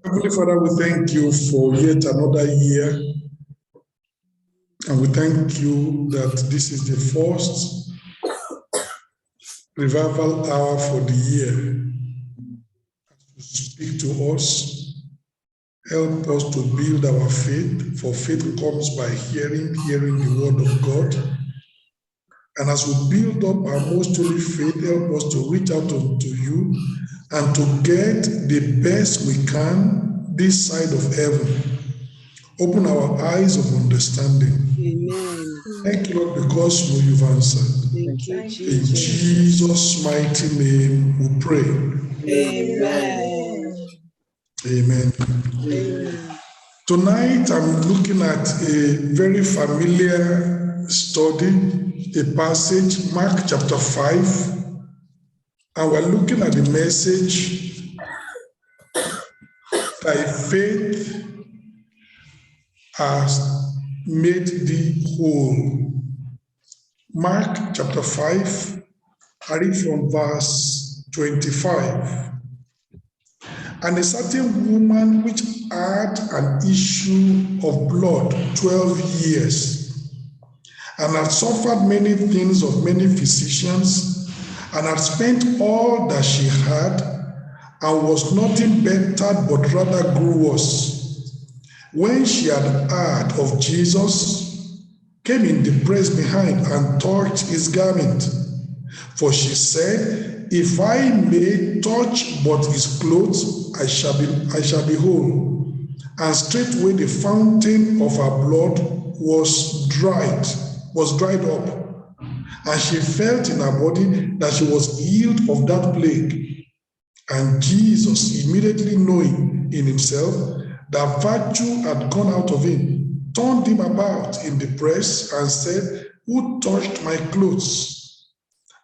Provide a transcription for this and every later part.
Heavenly Father, we thank you for yet another year. And we thank you that this is the first revival hour for the year. Speak to us, help us to build our faith, for faith comes by hearing the word of God. And as we build up our most holy faith, help us to reach out to you and to get the best we can this side of heaven. Open our eyes of understanding. Amen. Thank you, Lord, because you've answered. Thank you, In Jesus. Jesus' mighty name we pray. Amen. Amen. Amen. Tonight I'm looking at a very familiar study, a passage, Mark chapter 5, and we're looking at the message, thy faith has made thee whole. Mark chapter 5, I read from verse 25. And a certain woman which had an issue of blood 12 years, and had suffered many things of many physicians, and had spent all that she had, and was nothing bettered, but rather grew worse. When she had heard of Jesus, came in the press behind and touched his garment. For she said, if I may touch but his clothes, I shall be whole. And straightway the fountain of her blood was dried up. And she felt in her body that she was healed of that plague. And Jesus, immediately knowing in himself that virtue had gone out of him, turned him about in the press and said, who touched my clothes?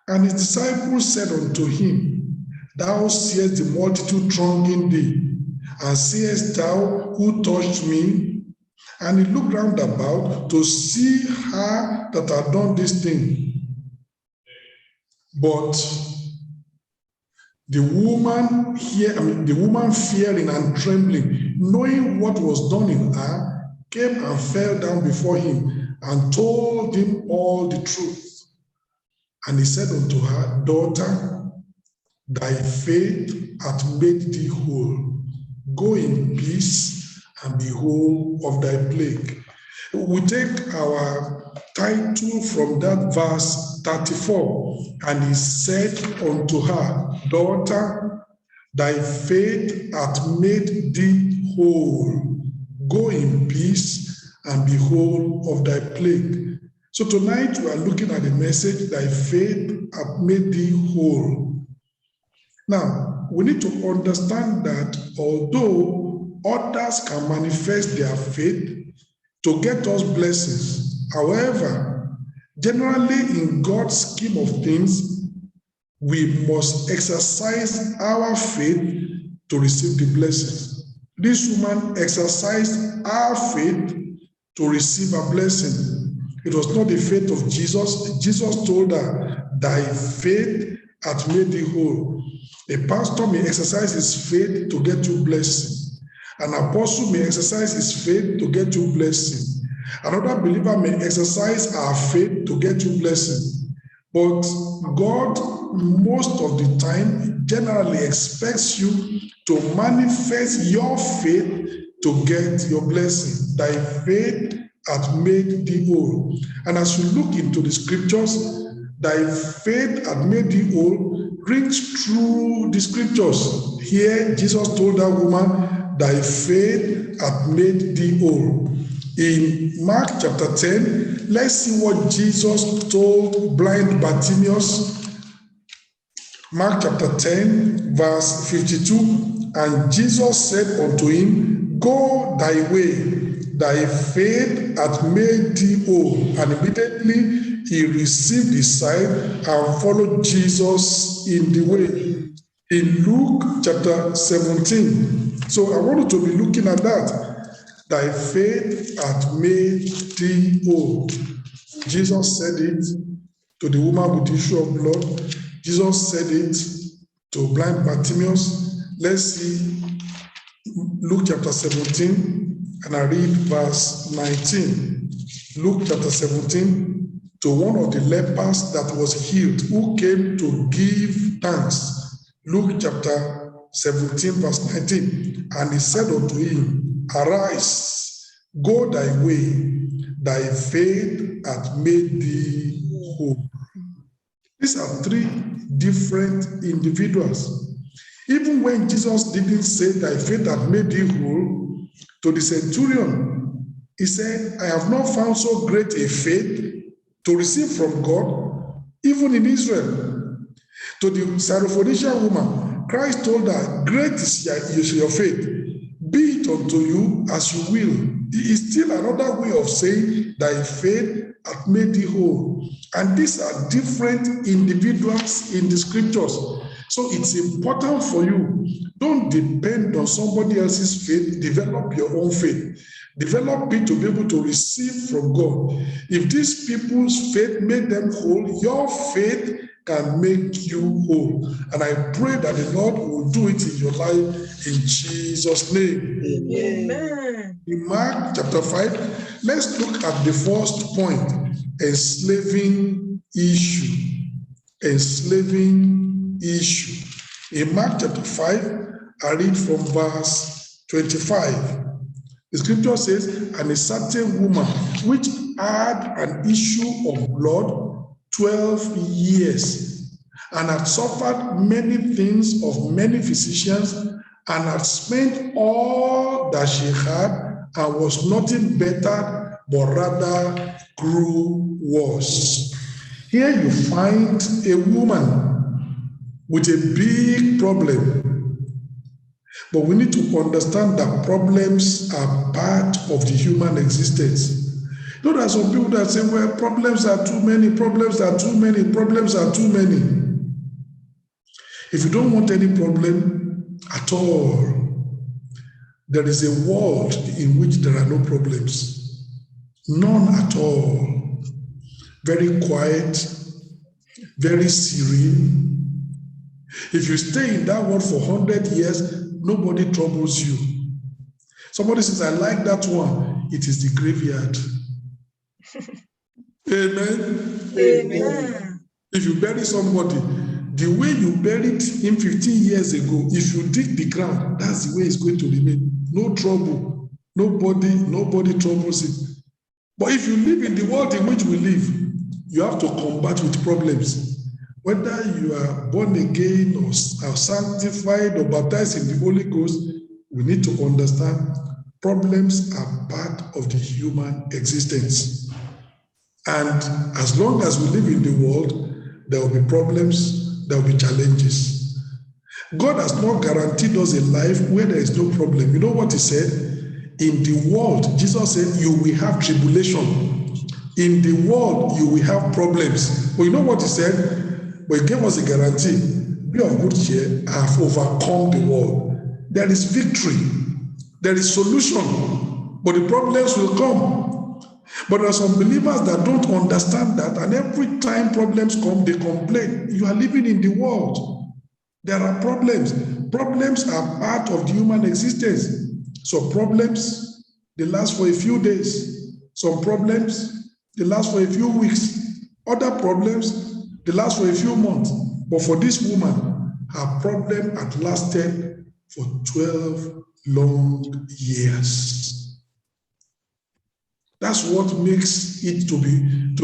And his disciples said unto him, thou seest the multitude thronging thee, and seest thou who touched me? And he looked round about to see her that had done this thing. But the woman fearing and trembling, knowing what was done in her, came and fell down before him and told him all the truth. And he said unto her, daughter, thy faith hath made thee whole. Go in peace and be whole of thy plague. We take our title from that verse 34. And he said unto her, daughter, thy faith hath made thee whole. Go in peace and be whole of thy plague. So tonight we are looking at the message, thy faith hath made thee whole. Now, we need to understand that although others can manifest their faith to get us blessings, however, generally in God's scheme of things, we must exercise our faith to receive the blessings. This woman exercised her faith to receive a blessing. It was not the faith of Jesus. Jesus told her, thy faith hath made thee whole. A pastor may exercise his faith to get you blessing. An apostle may exercise his faith to get you blessing. Another believer may exercise our faith to get you blessing. But God, most of the time, generally expects you to manifest your faith to get your blessing. Thy faith hath made thee whole. And as you look into the scriptures, thy faith hath made thee whole rings through the scriptures. Here, Jesus told that woman, thy faith hath made thee whole. In Mark chapter 10, let's see what Jesus told blind Bartimaeus. Mark chapter 10, verse 52, and Jesus said unto him, go thy way, thy faith hath made thee whole. And immediately he received his sight and followed Jesus in the way. In Luke chapter 17. So I want you to be looking at that. Thy faith hath made thee whole. Jesus said it to the woman with the issue of blood. Jesus said it to blind Bartimaeus. Let's see Luke chapter 17, and I read verse 19. Luke chapter 17, to one of the lepers that was healed, who came to give thanks. Luke chapter 17, verse 19. And he said unto him, Arise, go thy way, thy faith hath made thee whole. These are three different individuals. Even when Jesus didn't say, Thy faith hath made thee whole, to the centurion, he said, I have not found so great a faith to receive from God, even in Israel. To the Syrophoenician woman, Christ told her, Great is your faith, be it unto you as you will. It is still another way of saying, Thy faith hath made thee whole. And these are different individuals in the scriptures. So it's important for you. Don't depend on somebody else's faith. Develop your own faith. Develop it to be able to receive from God. If these people's faith made them whole, your faith can make you whole. And I pray that the Lord will do it in your life in Jesus' name. Amen. In Mark chapter 5, let's look at the first point, enslaving issue. Enslaving issue. In Mark chapter 5, I read from verse 25. The scripture says, and a certain woman which had an issue of blood 12 years, and had suffered many things of many physicians, and had spent all that she had, and was nothing better, but rather grew worse. Here you find a woman with a big problem. But we need to understand that problems are part of the human existence. You know, there are some people that say, well, problems are too many, problems are too many, problems are too many. If you don't want any problem at all, there is a world in which there are no problems. None at all. Very quiet, very serene. If you stay in that world for 100 years, nobody troubles you. Somebody says, I like that one. It is the graveyard. Amen. Amen. If you bury somebody, the way you buried him 15 years ago, if you dig the ground, that's the way it's going to remain. No trouble. Nobody troubles it. But if you live in the world in which we live, you have to combat with problems. Whether you are born again or are sanctified or baptized in the Holy Ghost, we need to understand problems are part of the human existence. And as long as we live in the world, there will be problems, there will be challenges. God has not guaranteed us a life where there is no problem. You know what he said? In the world, Jesus said, you will have tribulation. In the world, you will have problems. But you know what he said? But he gave us a guarantee. Be of good cheer, I have overcome the world. There is victory. There is solution. But the problems will come. But there are some believers that don't understand that, and every time problems come, they complain. You are living in the world. There are problems. Problems are part of the human existence. Some problems, they last for a few days. Some problems, they last for a few weeks. Other problems, they last for a few months. But for this woman, her problem had lasted for 12 long years. That's what makes it to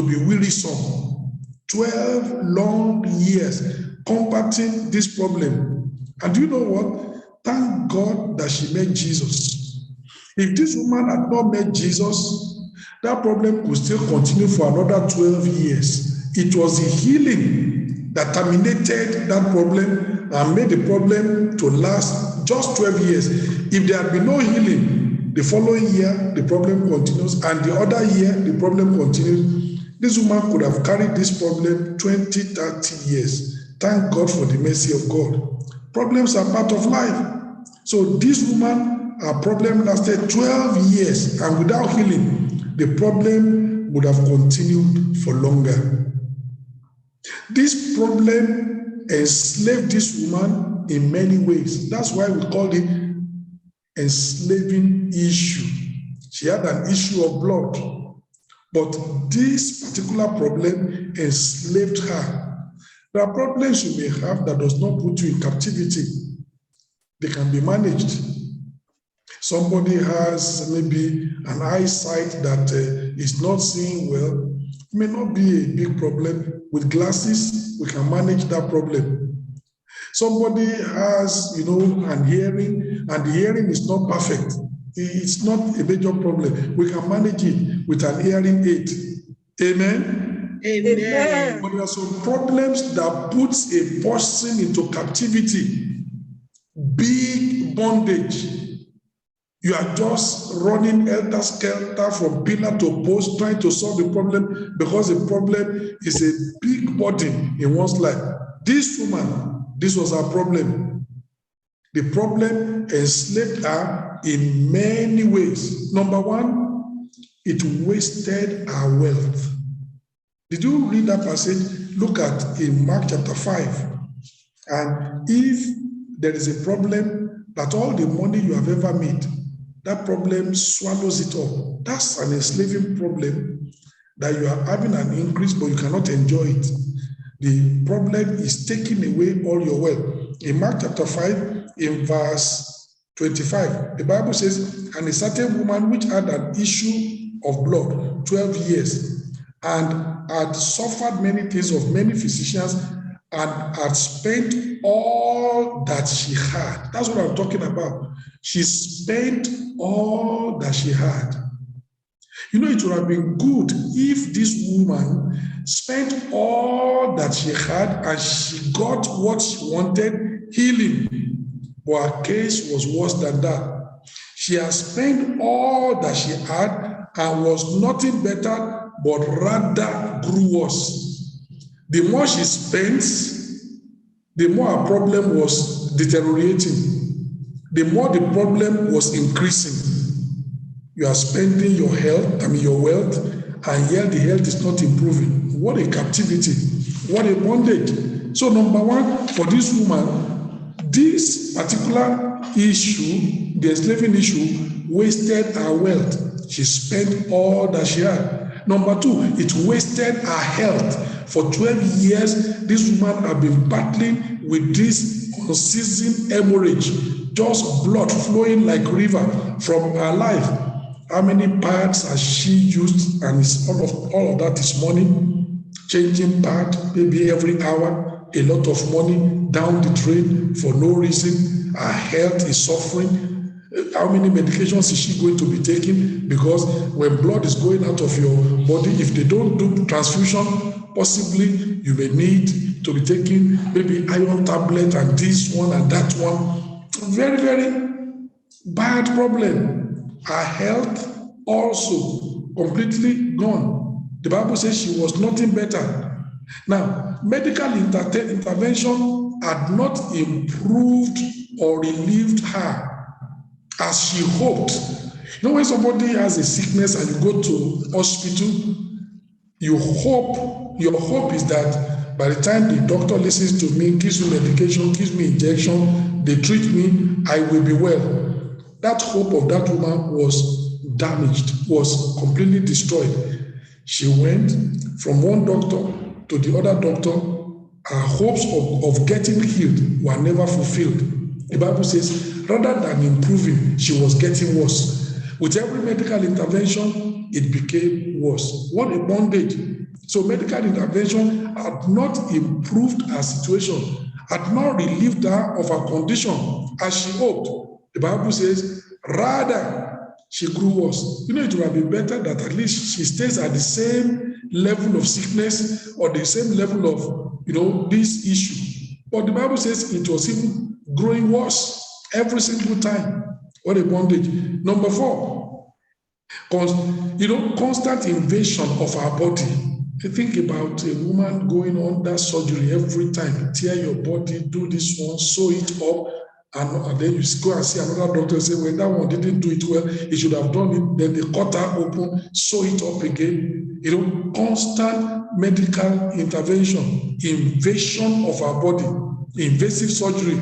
be wearisome. 12 long years combating this problem. And do you know what? Thank God that she met Jesus. If this woman had not met Jesus, that problem could still continue for another 12 years. It was the healing that terminated that problem and made the problem to last just 12 years. If there had been no healing, the following year, the problem continues, and the other year, the problem continues. This woman could have carried this problem 20, 30 years. Thank God for the mercy of God. Problems are part of life. So this woman, her problem lasted 12 years, and without healing, the problem would have continued for longer. This problem enslaved this woman in many ways. That's why we call it enslaving issue. She had an issue of blood, but this particular problem enslaved her. There are problems you may have that does not put you in captivity. They can be managed. Somebody has maybe an eyesight that is not seeing well. It may not be a big problem. With glasses, we can manage that problem. Somebody has, an hearing, and the hearing is not perfect. It's not a major problem. We can manage it with an hearing aid. Amen? Amen. But there are some problems that puts a person into captivity. Big bondage. You are just running helter-skelter from pillar to post, trying to solve the problem because the problem is a big burden in one's life. This woman, this was her problem. The problem enslaved her in many ways. Number one, it wasted her wealth. Did you read that passage? Look at in Mark chapter 5. And if there is a problem that all the money you have ever made, that problem swallows it up. That's an enslaving problem that you are having an increase, but you cannot enjoy it. The problem is taking away all your wealth. In Mark chapter 5, in verse 25, the Bible says, and a certain woman which had an issue of blood 12 years and had suffered many things of many physicians and had spent all that she had. That's what I'm talking about. She spent all that she had. It would have been good if this woman spent all that she had and she got what she wanted, healing. But her case was worse than that. She has spent all that she had and was nothing better, but rather grew worse. The more she spent, the more her problem was deteriorating. The more the problem was increasing. You are spending your wealth, and yet the health is not improving. What a captivity. What a bondage. So number one, for this woman, this particular issue, the enslaving issue, wasted her wealth. She spent all that she had. Number two, it wasted her health. For 12 years, this woman had been battling with this unceasing hemorrhage, just blood flowing like river from her life. How many pads has she used? And it's all of that is money. Changing pad, maybe every hour, a lot of money down the drain for no reason. Her health is suffering. How many medications is she going to be taking? Because when blood is going out of your body, if they don't do transfusion, possibly you may need to be taking maybe iron tablet and this one and that one. Very, very bad problem. Her health also completely gone. The Bible says she was nothing better. Now, medical intervention had not improved or relieved her as she hoped. When somebody has a sickness and you go to hospital, your hope is that by the time the doctor listens to me, gives me medication, gives me injection, they treat me, I will be well. That hope of that woman was damaged, was completely destroyed. She went from one doctor to the other doctor. Her hopes of getting healed were never fulfilled. The Bible says, rather than improving, she was getting worse. With every medical intervention, it became worse. What a bondage. So medical intervention had not improved her situation, had not relieved her of her condition as she hoped. The Bible says, rather, she grew worse. It would have been better that at least she stays at the same level of sickness or the same level of, this issue. But the Bible says it was even growing worse every single time. What a bondage. Number 4, constant invasion of our body. You think about a woman going on that surgery every time, tear your body, do this one, sew it up, and then you go and see another doctor and say, well, that one didn't do it well, he should have done it. Then they cut her open, sew it up again. Constant medical intervention, invasion of her body, invasive surgery.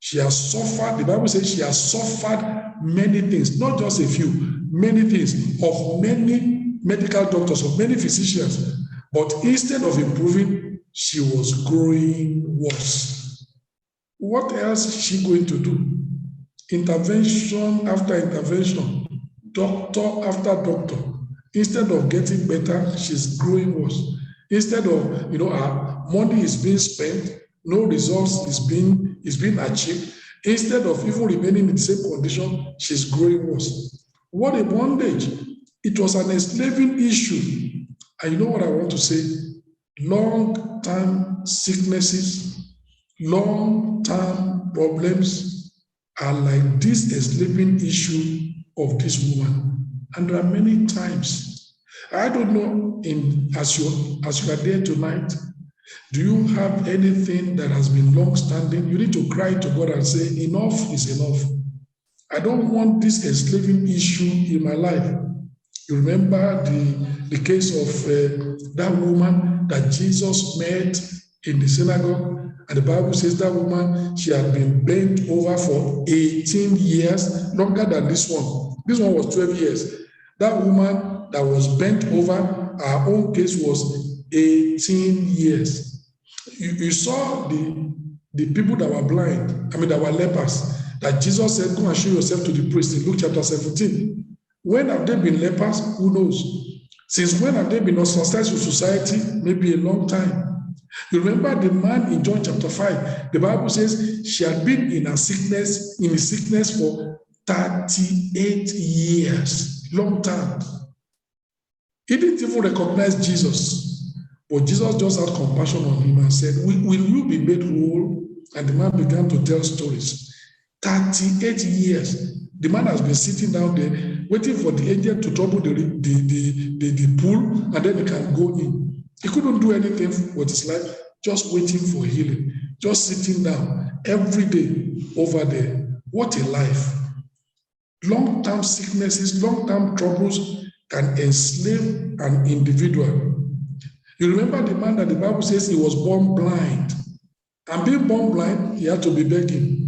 She has suffered, the Bible says she has suffered many things, not just a few, many things, of many medical doctors, of many physicians. But instead of improving, she was growing worse. What else is she going to do? Intervention after intervention, doctor after doctor. Instead of getting better, she's growing worse. Instead of, her money is being spent, no results is being achieved. Instead of even remaining in the same condition, she's growing worse. What a bondage. It was an enslaving issue. And you know what I want to say? Long-term sicknesses, long-term problems are like this enslaving issue of this woman. And there are many times. I don't know, as you are there tonight, do you have anything that has been long-standing? You need to cry to God and say, enough is enough. I don't want this enslaving issue in my life. You remember the case of that woman that Jesus met in the synagogue, and the Bible says that woman, she had been bent over for 18 years, longer than this one. This one was 12 years. That woman that was bent over, her own case was 18 years. You saw the people that were blind, that were lepers, that Jesus said, go and show yourself to the priest in Luke chapter 17. When have they been lepers? Who knows? Since when have they been ostracized from society? Maybe a long time. You remember the man in John chapter 5, the Bible says she had been in his sickness for 38 years. Long time. He didn't even recognize Jesus. But Jesus just had compassion on him and said, will you be made whole? And the man began to tell stories. 38 years. The man has been sitting down there, waiting for the angel to trouble the pool, and then he can go in. He couldn't do anything with his life, just waiting for healing, just sitting down every day over there. What a life. Long-term sicknesses, long-term troubles can enslave an individual. You remember the man that the Bible says he was born blind. And being born blind, he had to be begging.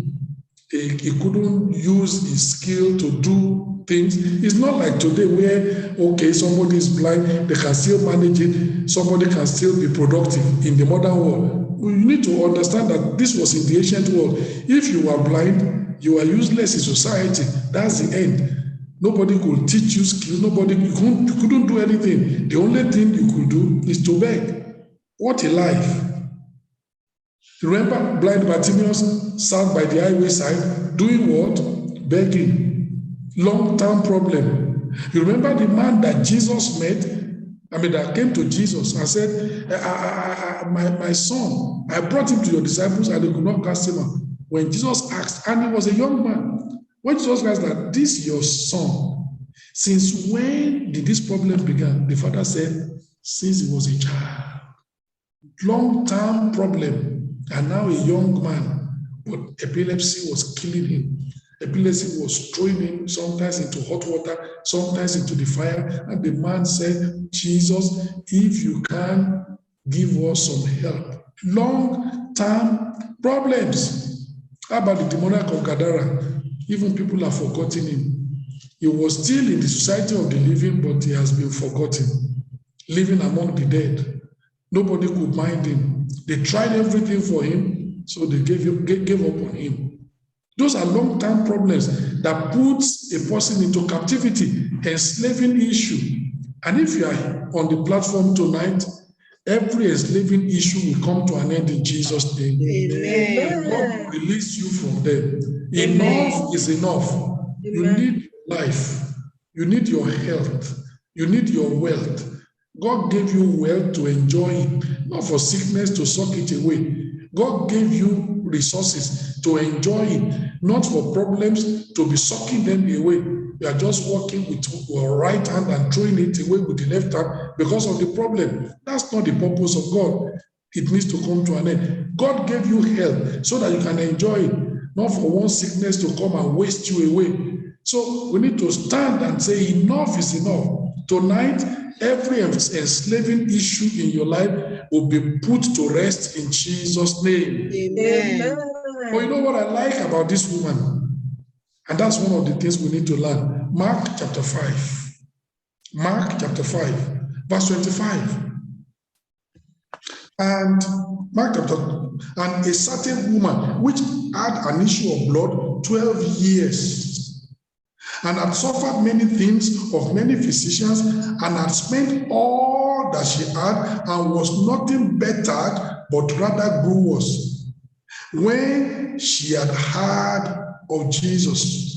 He couldn't use his skill to do things. It's not like today where, okay, somebody is blind, they can still manage it, somebody can still be productive in the modern world. You need to understand that this was in the ancient world. If you were blind, you are useless in society. That's the end. Nobody could teach you skills. You couldn't do anything. The only thing you could do is to beg. What a life. Remember, blind Bartimaeus sat by the highway side, doing what? Begging. Long-term problem. You remember the man that Jesus met, that came to Jesus and said, my son, I brought him to your disciples and they could not cast him out. When Jesus asked, and he was a young man, when Jesus asked that, this is your son, since when did this problem begin? The father said, since he was a child. Long-term problem. And now a young man, but epilepsy was killing him. Epilepsy was throwing him sometimes into hot water, sometimes into the fire. And the man said, Jesus, if you can, give us some help. Long-term problems. How about the demoniac of Gadara? Even people have forgotten him. He was still in the society of the living, but he has been forgotten. Living among the dead. Nobody could mind him. They tried everything for him, so they gave up on him. Those are long-term problems that puts a person into captivity, enslaving issue. And if you are on the platform tonight, every enslaving issue will come to an end in Jesus' name. Amen. God will release you from them. Amen. Enough is enough. Amen. You need life. You need your health. You need your wealth. God gave you wealth to enjoy it, not for sickness to suck it away. God gave you resources to enjoy it, not for problems to be sucking them away. You are just working with your right hand and throwing it away with the left hand because of the problem. That's not the purpose of God. It needs to come to an end. God gave you health so that you can enjoy it, not for one sickness to come and waste you away. So we need to stand and say, enough is enough. Tonight, every enslaving issue in your life will be put to rest in Jesus' name. Amen. But you know what I like about this woman? And that's one of the things we need to learn. Mark chapter 5. Mark chapter 5, verse 25. And a certain woman which had an issue of blood 12 years and had suffered many things of many physicians and had spent all that she had and was nothing bettered but rather grew worse. When she had heard of Jesus,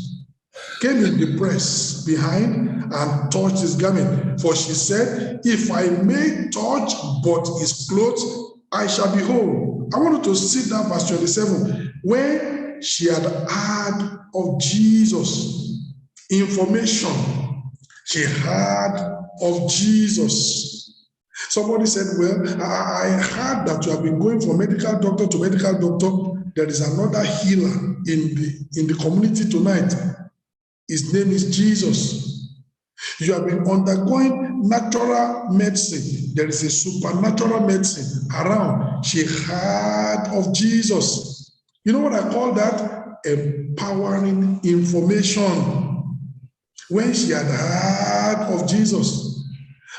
came in the press behind and touched his garment. For she said, if I may touch but his clothes, I shall be whole. I want you to see that verse 27. When she had heard of Jesus, information, she heard of Jesus. Somebody said, well, I heard that you have been going from medical doctor to medical doctor. There is another healer in the community tonight. His name is Jesus. You have been undergoing natural medicine. There is a supernatural medicine around. She heard of Jesus. You know what I call that? Empowering information. When she had heard of Jesus.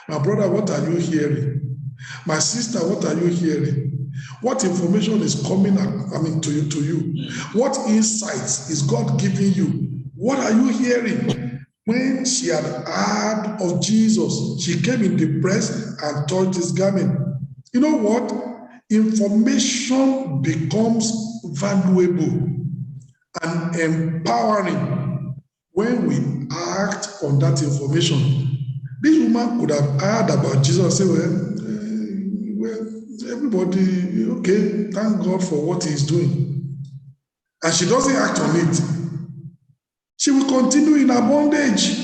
My brother, what are you hearing? My sister, what are you hearing? What information is coming to you? What insights is God giving you? What are you hearing? When she had heard of Jesus, she came in the press and touched his garment. You know what? Information becomes valuable and empowering when we act on that information. This woman could have heard about Jesus and say, well, everybody, okay, thank God for what he's doing. And she doesn't act on it. She will continue in her bondage.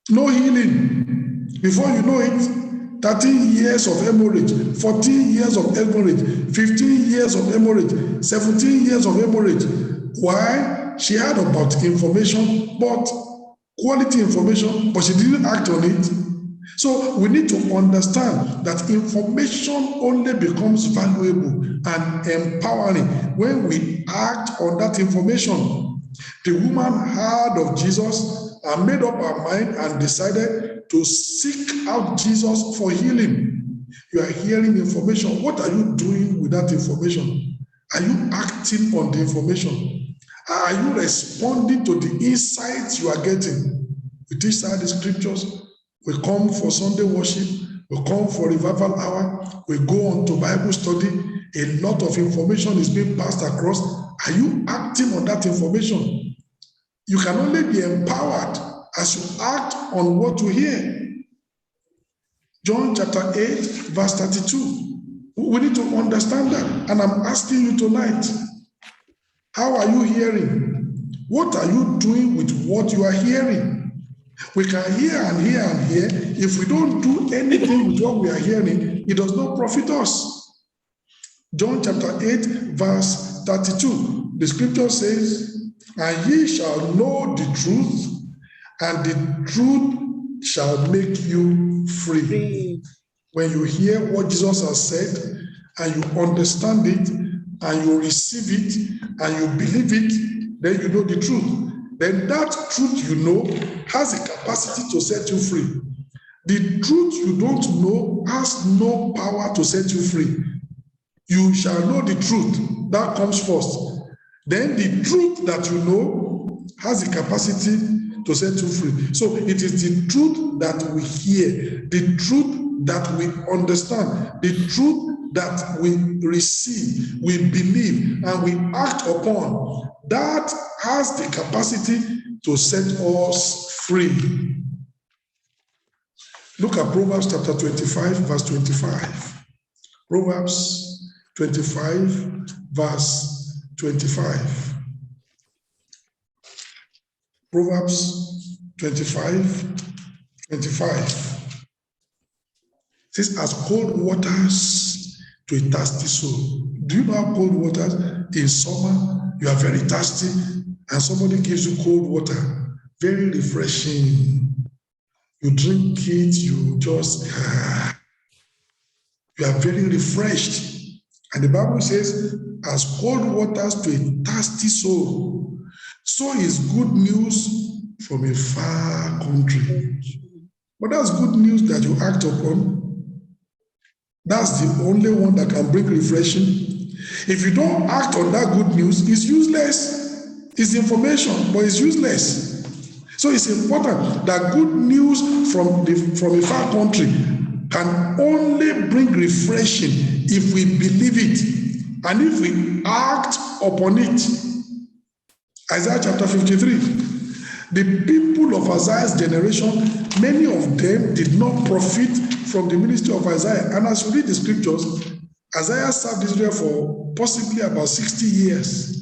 No healing. Before you know it, 13 years of hemorrhage, 14 years of hemorrhage, 15 years of hemorrhage, 17 years of hemorrhage. Why? She heard about information, but quality information, but she didn't act on it. So we need to understand that information only becomes valuable and empowering when we act on that information. The woman heard of Jesus and made up her mind and decided to seek out Jesus for healing. You are hearing information. What are you doing with that information? Are you acting on the information? Are you responding to the insights you are getting? We teach out the scriptures. We come for Sunday worship. We come for revival hour. We go on to Bible study. A lot of information is being passed across. Are you acting on that information? You can only be empowered as you act on what you hear. John chapter 8, verse 32. We need to understand that. And I'm asking you tonight, how are you hearing? What are you doing with what you are hearing? We can hear and hear and hear. If we don't do anything with what we are hearing, it does not profit us. John chapter 8, verse 32. The scripture says, and ye shall know the truth, and the truth shall make you free. When you hear what Jesus has said, and you understand it, and you receive it, and you believe it, then you know the truth. Then that truth you know has a capacity to set you free. The truth you don't know has no power to set you free. You shall know the truth. That comes first. Then the truth that you know has the capacity to set you free. So it is the truth that we hear, the truth that we understand, the truth that we receive, we believe, and we act upon. That has the capacity to set us free. Look at Proverbs chapter 25, verse 25. Proverbs 25, verse 25. Proverbs 25, 25. It says, as cold waters to a thirsty soul. Do you know how cold waters? In summer, you are very thirsty, and somebody gives you cold water. Very refreshing. You drink it, you just, you are very refreshed. And the Bible says, as cold waters to a thirsty soul, so is good news from a far country. But that's good news that you act upon. That's the only one that can bring refreshing. If you don't act on that good news, it's useless. It's information, but it's useless. So it's important that good news from a far country can only bring refreshing if we believe it and if we act upon it. Isaiah chapter 53. The people of Isaiah's generation, many of them did not profit from the ministry of Isaiah. And as you read the scriptures, Isaiah served Israel for possibly about 60 years.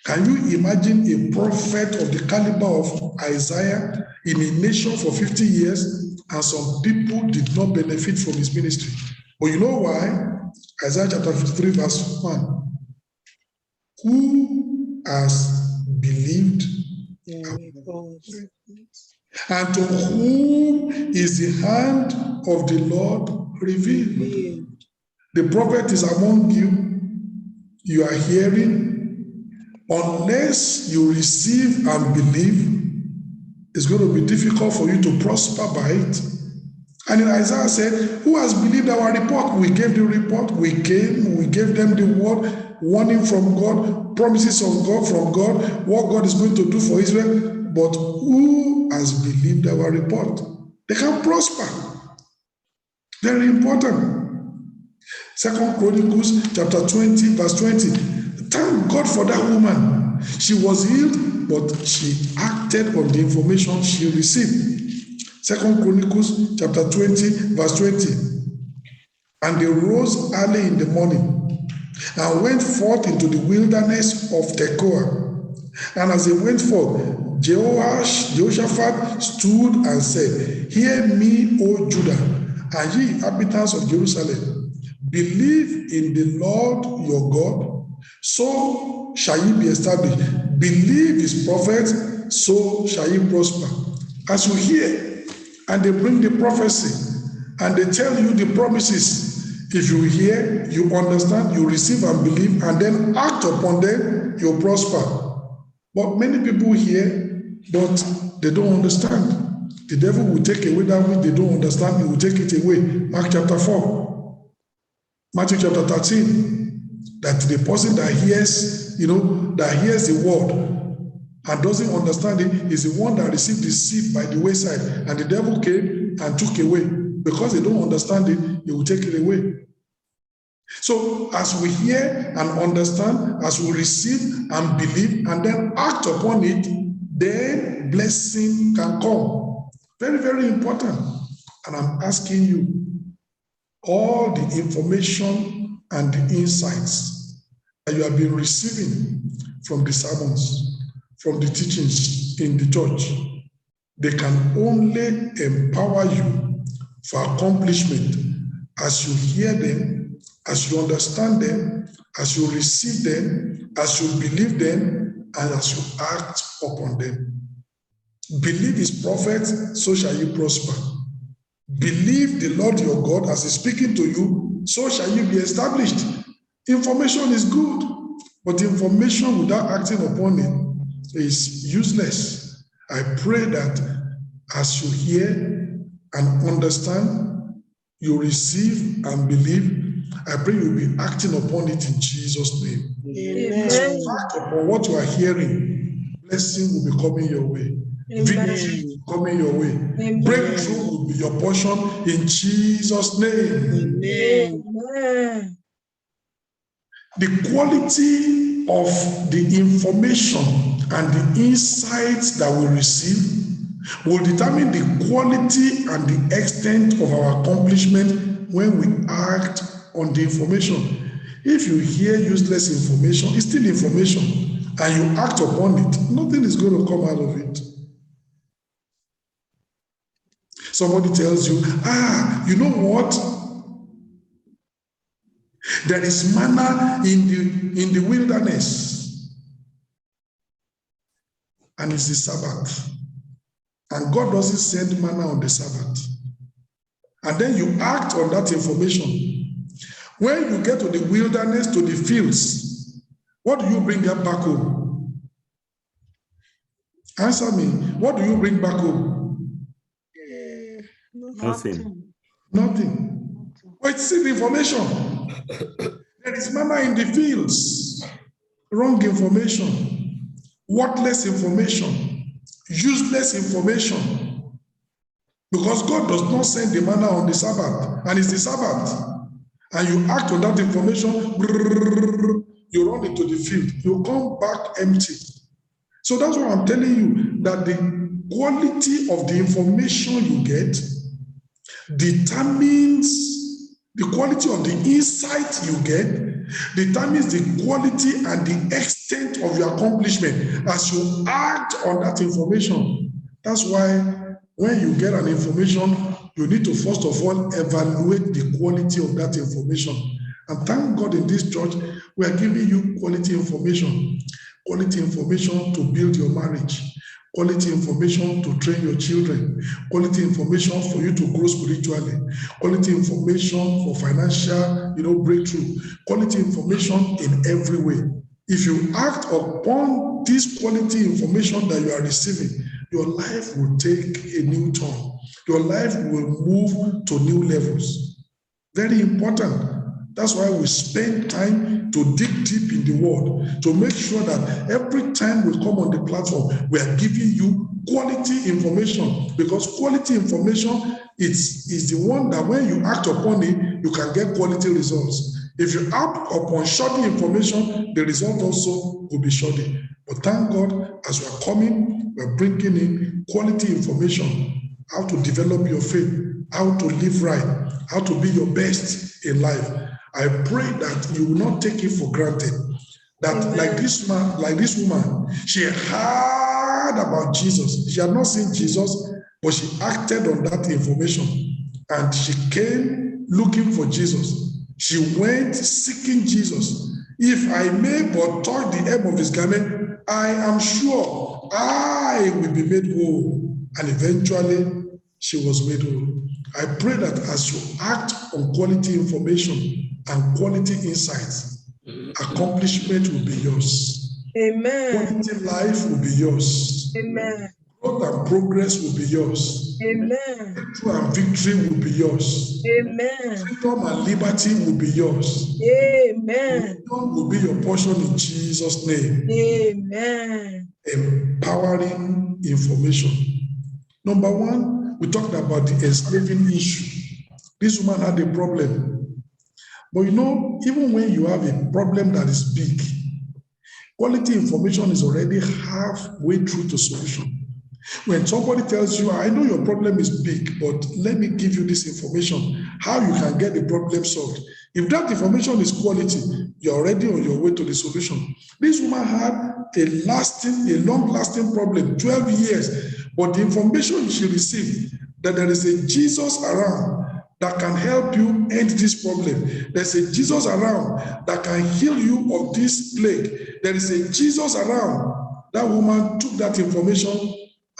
Can you imagine a prophet of the caliber of Isaiah in a nation for 50 years, and some people did not benefit from his ministry? But you know why? Isaiah chapter 53 verse 1. Who has believed? And to whom is the hand of the Lord revealed? The prophet is among you. You are hearing. Unless you receive and believe, it's going to be difficult for you to prosper by it. And in Isaiah said, who has believed our report? We gave the report. We came. We gave them the word, warning from God, promises of God from God, what God is going to do for Israel. But who has believed our report? They can prosper. Very important. 2 Chronicles chapter 20, verse 20. Thank God for that woman. She was healed, but she acted on the information she received. 2 Chronicles chapter 20, verse 20. And they rose early in the morning and went forth into the wilderness of Tekoa. And as they went forth, Jehoshaphat stood and said, hear me, O Judah, and ye inhabitants of Jerusalem. Believe in the Lord your God, so shall ye be established. Believe his prophets, so shall ye prosper. As you hear, and they bring the prophecy, and they tell you the promises, if you hear, you understand, you receive and believe, and then act upon them, you'll prosper. But many people hear, but they don't understand. The devil will take away that which they don't understand, he will take it away. Mark chapter 4, Matthew chapter 13. That the person that hears, that hears the word and doesn't understand it is the one that received the seed by the wayside, and the devil came and took away. Because they don't understand it, he will take it away. So as we hear and understand, as we receive and believe and then act upon it, then blessing can come. Very, very important. And I'm asking you, all the information and the insights that you have been receiving from the sermons, from the teachings in the church, they can only empower you for accomplishment as you hear them, as you understand them, as you receive them, as you believe them, and as you act upon them. Believe his prophets, so shall you prosper. Believe the Lord your God as he's speaking to you, so shall you be established. Information is good, but information without acting upon it is useless. I pray that as you hear and understand, you receive and believe, I pray you'll be acting upon it in Jesus' name. Amen. As you act upon what you are hearing, blessing will be coming your way. Victory will be coming your way. Amen. Breakthrough will be your portion in Jesus' name. Amen. The quality of the information and the insights that we receive will determine the quality and the extent of our accomplishment when we act on the information. If you hear useless information, it's still information, and you act upon it, nothing is going to come out of it. Somebody tells you, you know what? There is manna in the wilderness, and it's the Sabbath. and God doesn't send manna on the Sabbath, and then you act on that information, when you get to the wilderness, to the fields, what do you bring back home? Answer me. What do you bring back home? Nothing. Nothing. But it's the information. There is manna in the fields. Wrong information. Worthless information. Useless information. Because God does not send the manna on the Sabbath, and it's the Sabbath. And you act on that information, you run into the field. You come back empty. So that's why I'm telling you that the quality of the information you get determines the quality of the insight you get, determines the quality and the extent of your accomplishment as you act on that information. That's why when you get an information, you need to first of all evaluate the quality of that information. And thank God in this church, we are giving you quality information. Quality information to build your marriage, quality information to train your children, quality information for you to grow spiritually, quality information for financial, breakthrough, quality information in every way. If you act upon this quality information that you are receiving, your life will take a new turn. Your life will move to new levels. Very important. That's why we spend time to dig deep in the word, to make sure that every time we come on the platform, we are giving you quality information, because quality information is the one that when you act upon it, you can get quality results. If you act upon shoddy information, the result also will be shoddy. But thank God, as we are coming, we're bringing in quality information, how to develop your faith, how to live right, how to be your best in life. I pray that you will not take it for granted. That like this woman, she heard about Jesus. She had not seen Jesus, but she acted on that information. And she came looking for Jesus. She went seeking Jesus. If I may but touch the hem of his garment, I am sure I will be made whole. And eventually, she was made whole. I pray that as you act on quality information and quality insights, accomplishment will be yours. Amen. Quality life will be yours. Amen. Growth and progress will be yours. Amen. Breakthrough and victory will be yours. Amen. Freedom and liberty will be yours. Amen. Freedom will be your portion in Jesus' name. Amen. Empowering information. Number one, we talked about the enslaving issue. This woman had a problem. But even when you have a problem that is big, quality information is already halfway through the solution. When somebody tells you, I know your problem is big, but let me give you this information, how you can get the problem solved. If that information is quality, you're already on your way to the solution. This woman had a long-lasting problem, 12 years, but the information she received, that there is a Jesus around that can help you end this problem. There's a Jesus around that can heal you of this plague. There is a Jesus around. That woman took that information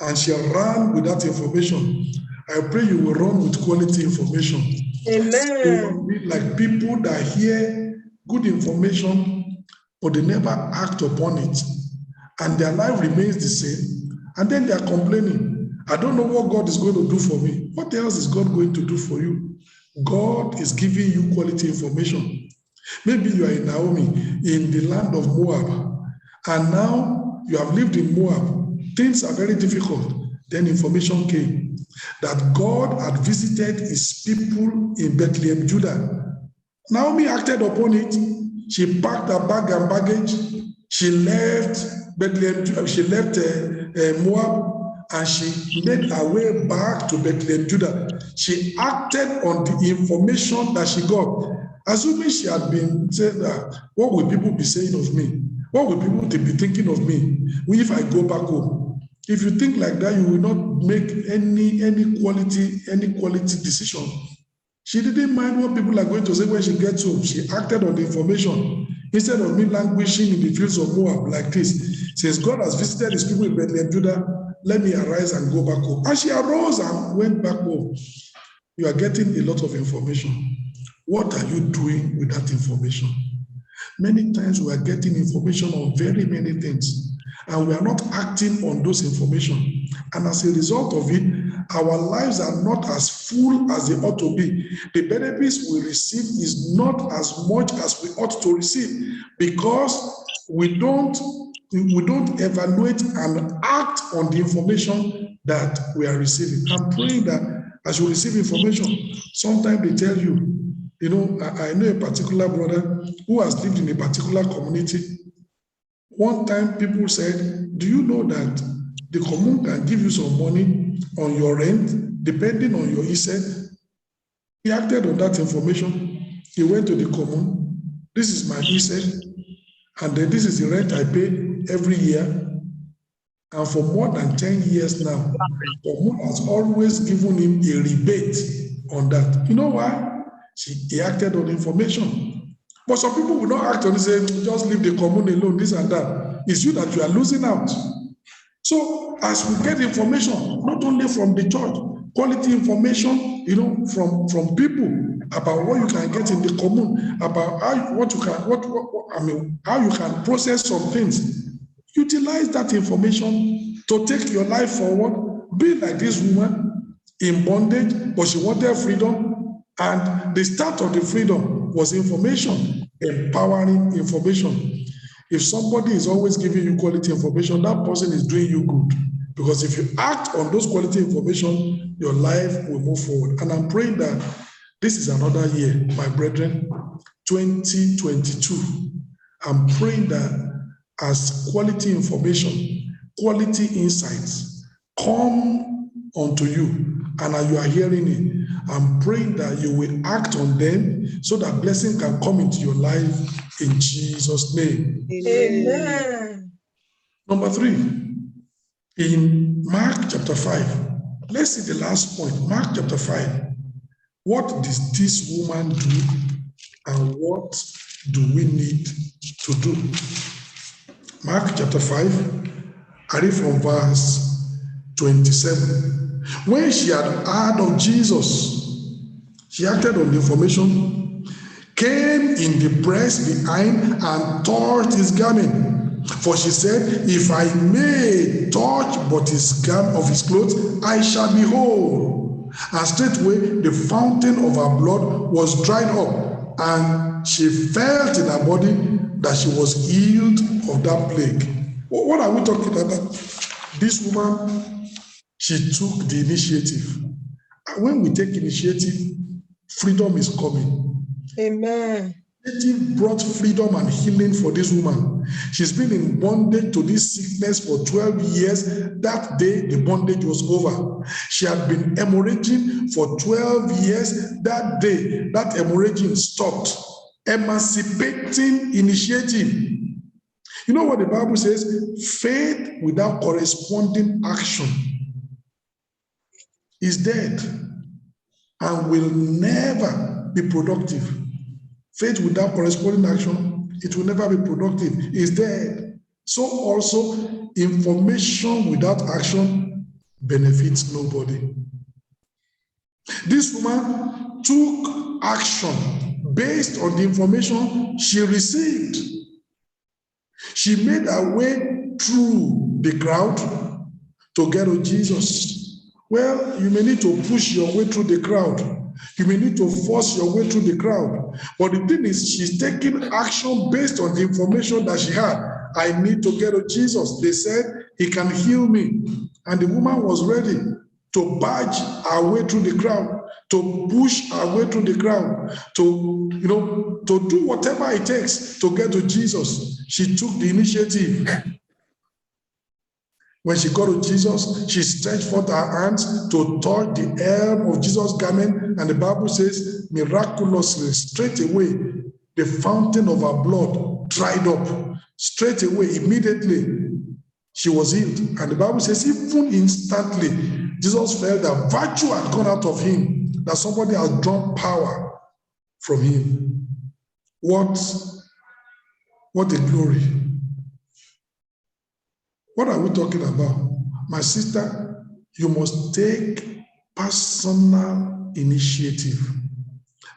and she ran with that information. I pray you will run with quality information. Amen. You will be like people that hear good information, but they never act upon it. And their life remains the same. And then they are complaining. I don't know what God is going to do for me. What else is God going to do for you? God is giving you quality information. Maybe you are in Naomi, in the land of Moab, and now you have lived in Moab. Things are very difficult. Then information came that God had visited his people in Bethlehem, Judah. Naomi acted upon it. She packed her bag and baggage. She left Bethlehem. She left Moab. And she made her way back to Bethlehem, Judah. She acted on the information that she got. Assuming she had been saying that, what will people be saying of me? What will people be thinking of me if I go back home? If you think like that, you will not make any quality decision. She didn't mind what people are going to say when she gets home. She acted on the information. Instead of me languishing in the fields of Moab like this, since God has visited his people in Bethlehem, Judah, let me arise and go back home. And she arose and went back home. You are getting a lot of information. What are you doing with that information? Many times we are getting information on very many things, and we are not acting on those information. And as a result of it, our lives are not as full as they ought to be. The benefits we receive is not as much as we ought to receive, because we don't evaluate and act on the information that we are receiving. I'm praying that as you receive information, sometimes they tell you, I know a particular brother who has lived in a particular community. One time people said, do you know that the commune can give you some money on your rent, depending on your ESET? He acted on that information. He went to the commune. This is my ESET, and then this is the rent I pay every year. And for more than 10 years now, the commune has always given him a rebate on that. You know why? He acted on information. But some people will not act on it, say, just leave the commune alone, this and that. It's you that you are losing out. So as we get information, not only from the church, quality information, from people about what you can get in the commune, about how you can process some things. Utilize that information to take your life forward. Be like this woman in bondage, but she wanted freedom. And the start of the freedom was information, empowering information. If somebody is always giving you quality information, that person is doing you good. Because if you act on those quality information, your life will move forward. And I'm praying that this is another year, my brethren, 2022. I'm praying that as quality information, quality insights come unto you, and as you are hearing it, I'm praying that you will act on them so that blessing can come into your life in Jesus' name. Amen. Number 3, in Mark chapter 5, let's see the last point. Mark chapter 5. What does this woman do, and what do we need to do? Mark chapter 5, I read from verse 27. When she had heard of Jesus, she acted on the information, came in the press behind and touched his garment. For she said, if I may touch but his garment of his clothes, I shall be whole. And straightway the fountain of her blood was dried up, and she felt in her body that she was healed of that plague. What are we talking about? This woman, she took the initiative. And when we take initiative, freedom is coming. Amen. Initiative brought freedom and healing for this woman. She's been in bondage to this sickness for 12 years. That day, the bondage was over. She had been hemorrhaging for 12 years. That day, that hemorrhaging stopped. Emancipating initiative. You know what the Bible says? Faith without corresponding action is dead and will never be productive. Faith without corresponding action, it will never be productive. It's dead. So also, information without action benefits nobody. This woman took action based on the information she received. She made her way through the crowd to get to Jesus. Well, you may need to push your way through the crowd. You may need to force your way through the crowd. But the thing is, she's taking action based on the information that she had. I need to get to Jesus. They said, he can heal me. And the woman was ready to barge her way through the crowd, to push her way through the crowd, to do whatever it takes to get to Jesus. She took the initiative. When she got to Jesus, she stretched forth her hands to touch the hem of Jesus' garment, and the Bible says, miraculously, straight away, the fountain of her blood dried up. Straight away, immediately, she was healed. And the Bible says, even instantly, Jesus felt that virtue had gone out of him, that somebody had drawn power from him. What a glory. What are we talking about? my sister, you must take personal initiative.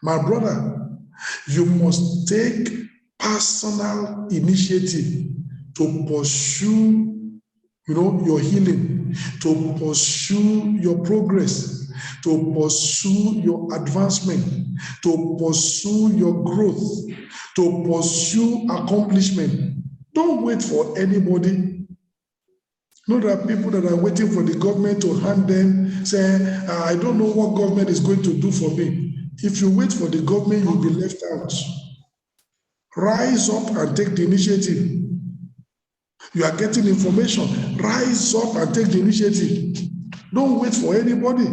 My brother, you must take personal initiative to pursue, your healing, to pursue your progress, to pursue your advancement, to pursue your growth, to pursue accomplishment. Don't wait for anybody. There are people that are waiting for the government to hand them, saying, I don't know what government is going to do for me. If you wait for the government, you'll be left out. Rise up and take the initiative. You are getting information. Rise up and take the initiative. Don't wait for anybody.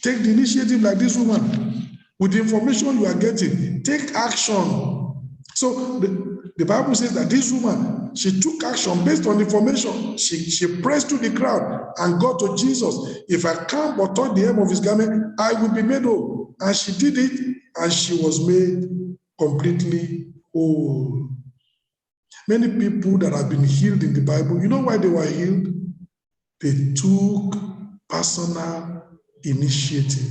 Take the initiative like this woman. With the information you are getting, take action. So the Bible says that this woman, she took action based on information. She pressed through the crowd and got to Jesus. If I can't but touch the hem of his garment, I will be made whole. And she did it, and she was made completely whole. Many people that have been healed in the Bible, you know why they were healed? They took personal initiative.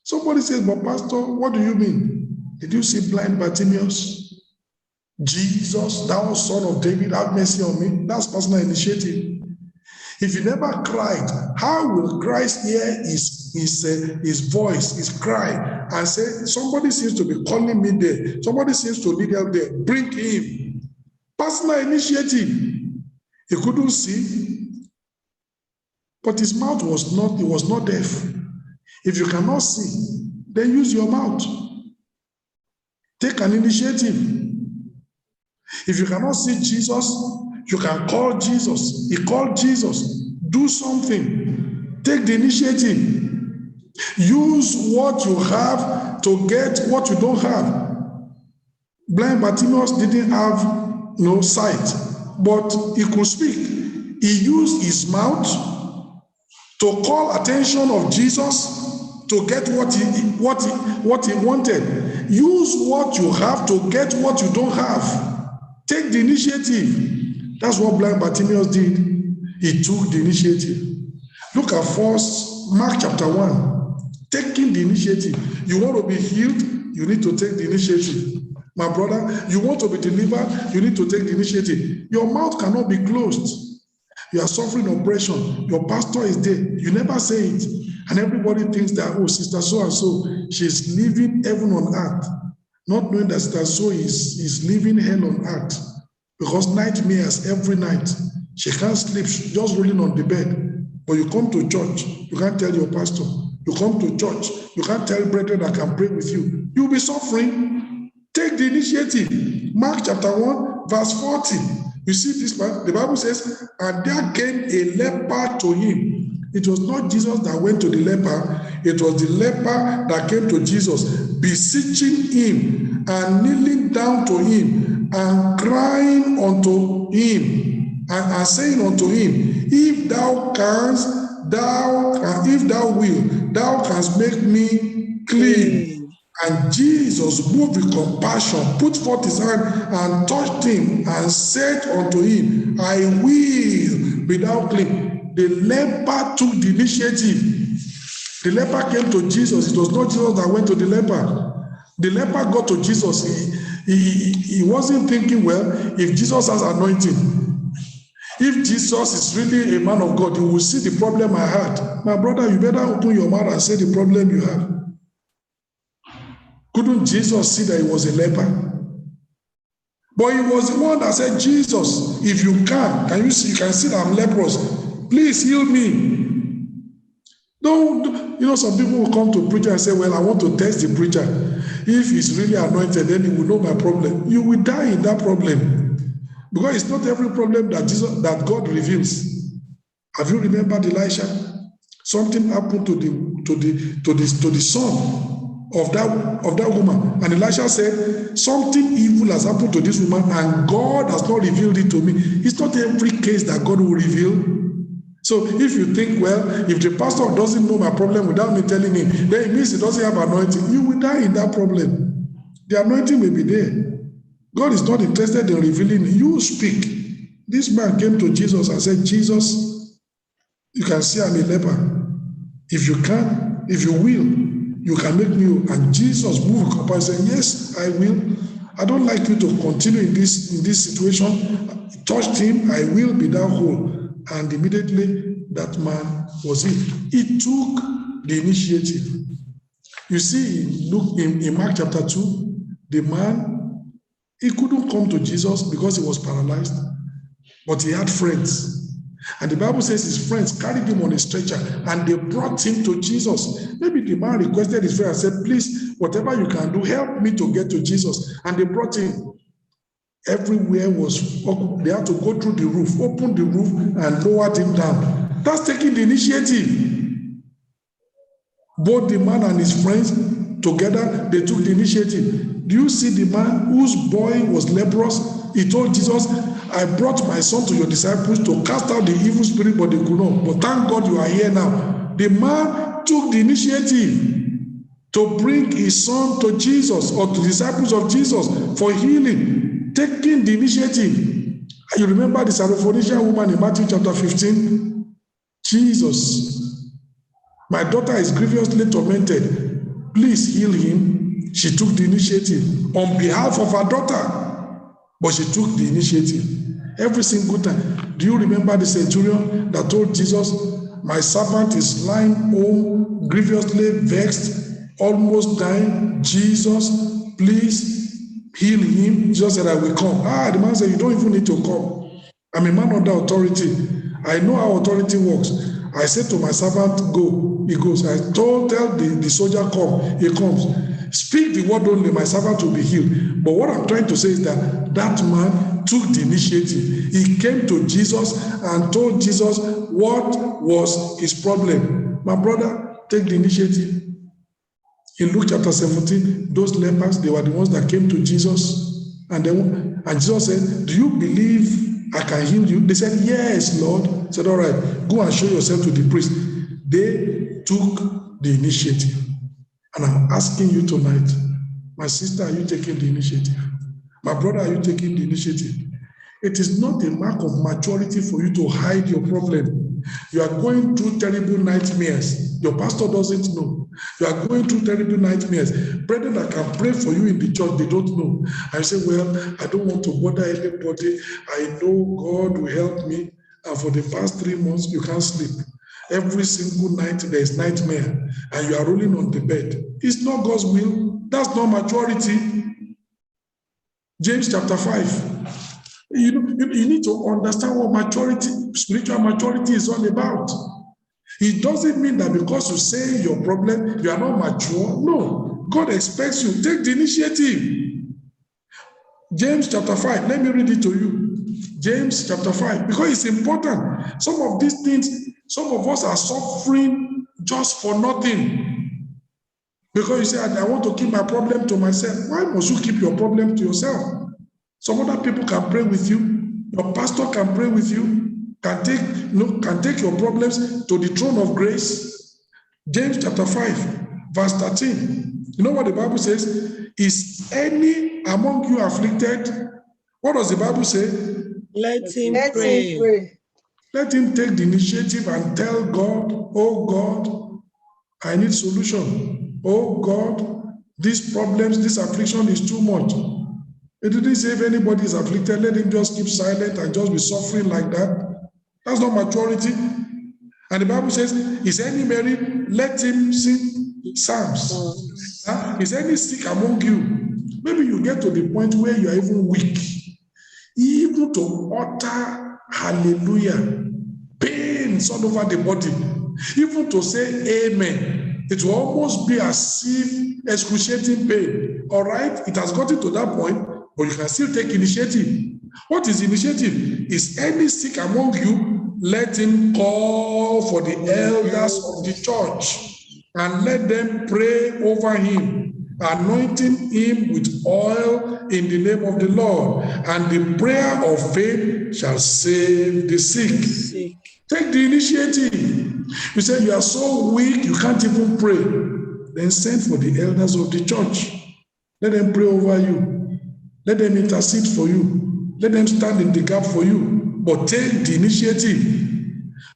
Somebody says, but Pastor, what do you mean? Did you see blind Bartimaeus? Jesus, thou son of David, have mercy on me. That's personal initiative. If you never cried, how will Christ hear his voice, his cry, and say, somebody seems to be calling me there. Somebody seems to need help there. Bring him. Personal initiative. He couldn't see, but his mouth was not deaf. If you cannot see, then use your mouth. Take an initiative. If you cannot see Jesus, you can call Jesus. He called Jesus. Do something. Take the initiative. Use what you have to get what you don't have. Blind Bartimaeus didn't have no sight, but he could speak. He used his mouth to call attention of Jesus to get what he wanted. Use what you have to get what you don't have. Take the initiative. That's what blind Bartimaeus did. He took the initiative. Look at first Mark chapter 1. Taking the initiative. You want to be healed, you need to take the initiative. My brother, you want to be delivered, you need to take the initiative. Your mouth cannot be closed. You are suffering oppression. Your pastor is there. You never say it. And everybody thinks that, oh, sister so-and-so, she's living heaven on earth. Not knowing that sister so is living hell on earth. Because nightmares every night. She can't sleep, just rolling on the bed. But you come to church, you can't tell your pastor. You come to church, you can't tell brethren that can pray with you. You'll be suffering. Take the initiative. Mark chapter 1, verse 40. You see this man, the Bible says, and there came a leper to him. It was not Jesus that went to the leper. It was the leper that came to Jesus, beseeching him and kneeling down to him and crying unto him and saying unto him, if thou canst, if thou wilt, thou canst make me clean. And Jesus, moved with compassion, put forth his hand and touched him and said unto him, I will be thou clean. The leper took the initiative. The leper came to Jesus. It was not Jesus that went to the leper. The leper got to Jesus. He wasn't thinking, well, if Jesus has anointing, if Jesus is really a man of God, he will see the problem I had. My brother, you better open your mouth and say the problem you have. Couldn't Jesus see that he was a leper? But he was the one that said, Jesus, if you can you see, you can see that I'm leprous. Please heal me. Don't, some people will come to preacher and say, well, I want to test the preacher. If he's really anointed, then he will know my problem. You will die in that problem. Because it's not every problem that God reveals. Have you remembered Elisha? Something happened to the son of that woman. And Elisha said, something evil has happened to this woman and God has not revealed it to me. It's not every case that God will reveal. So if you think, well, if the pastor doesn't know my problem without me telling him, then it means he doesn't have anointing. You will die in that problem. The anointing may be there. God is not interested in revealing it. You speak. This man came to Jesus and said, Jesus, You can say I'm a leper. If you can, if you will, you can make me whole. And Jesus moved up and said, yes, I will. I don't like you to continue in this situation. Touched him, I will be thou whole. And immediately that man was healed. He took the initiative. You see, look in Mark chapter 2, the man, he couldn't come to Jesus because he was paralyzed, but he had friends. And the Bible says his friends carried him on a stretcher and they brought him to Jesus. Maybe the man requested his friend and said, please, whatever you can do, help me to get to Jesus. And they brought him. Everywhere was open. They had to go through the roof, open the roof and lowered him down. That's taking the initiative. Both the man and his friends together, they took the initiative. Do you see the man whose boy was leprous? He told Jesus, I brought my son to your disciples to cast out the evil spirit, but they could not. But thank God you are here now. The man took the initiative to bring his son to Jesus or to the disciples of Jesus for healing, taking the initiative. You remember the Syrophoenician woman in Matthew chapter 15? Jesus, my daughter is grievously tormented. Please heal him. She took the initiative on behalf of her daughter. But she took the initiative every single time. Do you remember the centurion that told Jesus, my servant is lying home, grievously vexed, almost dying. Jesus, please heal him. Jesus said, I will come. The man said, you don't even need to come. I'm a man under authority. I know how authority works. I said to my servant, go. He goes. I tell the soldier, come. He comes. Speak the word only, my servant will be healed. But what I'm trying to say is that that man took the initiative. He came to Jesus and told Jesus what was his problem. My brother, take the initiative. In Luke chapter 17, those lepers, they were the ones that came to Jesus. And Jesus said, do you believe I can heal you? They said, yes, Lord. He said, all right, go and show yourself to the priest. They took the initiative. And I'm asking you tonight, my sister, are you taking the initiative? My brother, are you taking the initiative? It is not a mark of maturity for you to hide your problem. You are going through terrible nightmares. Your pastor doesn't know. You are going through terrible nightmares. Brethren that can pray for you in the church, they don't know. I say, well, I don't want to bother anybody. I know God will help me. And for the past 3 months, you can't sleep. Every single night, there is nightmare, and you are rolling on the bed. It's not God's will. That's not maturity. James chapter 5. You need to understand what maturity, spiritual maturity is all about. It doesn't mean that because you say your problem, you are not mature. No. God expects you. Take the initiative. James chapter 5. Let me read it to you. James chapter 5. Because it's important. Some of these things, some of us are suffering just for nothing. Because you say, I want to keep my problem to myself. Why must you keep your problem to yourself? Some other people can pray with you. Your pastor can pray with you. Can take your problems to the throne of grace. James chapter 5, verse 13. You know what the Bible says? Is any among you afflicted? What does the Bible say? Let him pray. Let him take the initiative and tell God, oh God, I need solution. Oh God, these problems, this affliction is too much. It didn't say if anybody is afflicted, let him just keep silent and just be suffering like that. That's not maturity. And the Bible says, is any merry? Let him sing psalms. Is any sick among you? Maybe you get to the point where you are even weak. Even to utter hallelujah, pains all over the body. Even to say amen, it will almost be as if excruciating pain. All right? It has gotten to that point, but you can still take initiative. What is initiative? Is any sick among you, let him call for the elders of the church and let them pray over him, anointing him with oil in the name of the Lord, and the prayer of faith shall save the sick. Take the initiative. You say you are so weak, you can't even pray. Then send for the elders of the church. Let them pray over you. Let them intercede for you. Let them stand in the gap for you. But take the initiative.